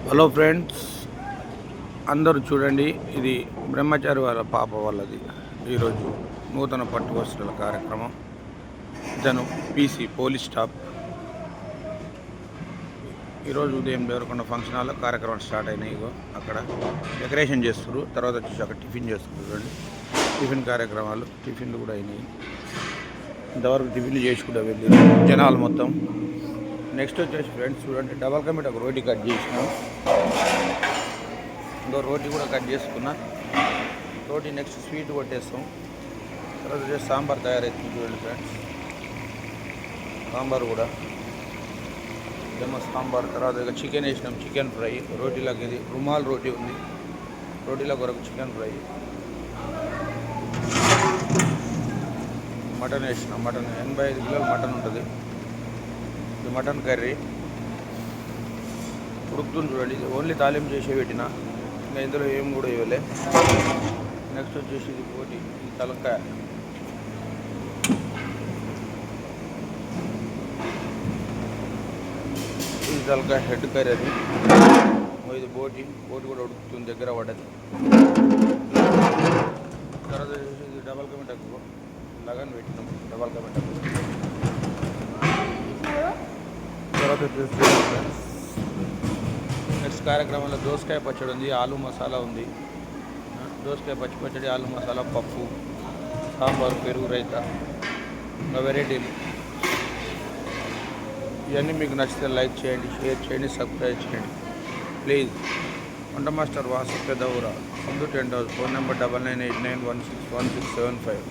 Hello friends, అందరూ చూడండి. ఇది బ్రహ్మచారి వాళ్ళ పాప వాళ్ళది ఈరోజు నూతన పట్టు వస్త్రాల కార్యక్రమం. ఇతను పీసీ పోలీస్ స్టాఫ్. ఈరోజు ఉదయం దేవరకొండ ఫంక్షన్ హాల్లో కార్యక్రమం స్టార్ట్ అయినాయి. ఇగో అక్కడ డెకరేషన్ చేస్తారు. తర్వాత వచ్చేసి అక్కడ టిఫిన్ చేస్తారు. చూడండి, టిఫిన్ కార్యక్రమాలు, టిఫిన్లు కూడా అయినాయి. ఇంతవరకు టిఫిన్లు చేసి కూడా వెళ్ళి జనాలు మొత్తం. నెక్స్ట్ వచ్చేసి ఫ్రెండ్స్ చూడండి, డబల్ కమిట్ ఒక రోటీ కట్ చేసినాం. ఇంకో రోటీ కూడా కట్ చేసుకున్నా. రోటీ నెక్స్ట్ స్వీట్ కొట్టేస్తాం. తర్వాత వచ్చేసి సాంబార్ తయారవుతుంది. చూడండి ఫ్రెండ్స్, సాంబార్ కూడా ఏమో సాంబార్. తర్వాత ఇక చికెన్ వేసినాం, చికెన్ ఫ్రై. రోటీలకు ఇది రుమాల్ రోటీ ఉంది. రోటీల కొరకు చికెన్ ఫ్రై. మటన్ వేసినాం. మటన్ 85 కిలోలు మటన్ ఉంటుంది. ఇది మటన్ కర్రీ ఉడుకుతుంది. చూడండి, ఇది ఓన్లీ తాలింపు చేసే పెట్టిన, ఇంకా ఇందులో ఏం కూడా ఇవ్వలే. నెక్స్ట్ వచ్చేసి ఇది పోటీ, ఇది తలకాయ. ఇది తలకాయ హెడ్ కర్రీ. అది ఇది బోటి కూడా ఉడుకుతుంది, దగ్గర పడ్డది. తర్వాత వచ్చేసి ఇది డబల్ కమిటకు లగన్ పెట్టినాం. డబల్ కమిటకు తర్వాత నెక్స్ట్ కార్యక్రమంలో దోసకాయ పచ్చడి ఉంది, ఆలు మసాలా ఉంది. దోసకాయ పచ్చడి, ఆలు మసాలా, పప్పు, సాంబార్, పెరుగు రైత, ఇంకా వెరైటీలు. ఇవన్నీ మీకు నచ్చితే లైక్ చేయండి, షేర్ చేయండి, సబ్స్క్రైబ్ చేయండి ప్లీజ్. వంట మాస్టర్ వాసు పెద్దవురా, ముందు 10,000. Phone number 9989161675.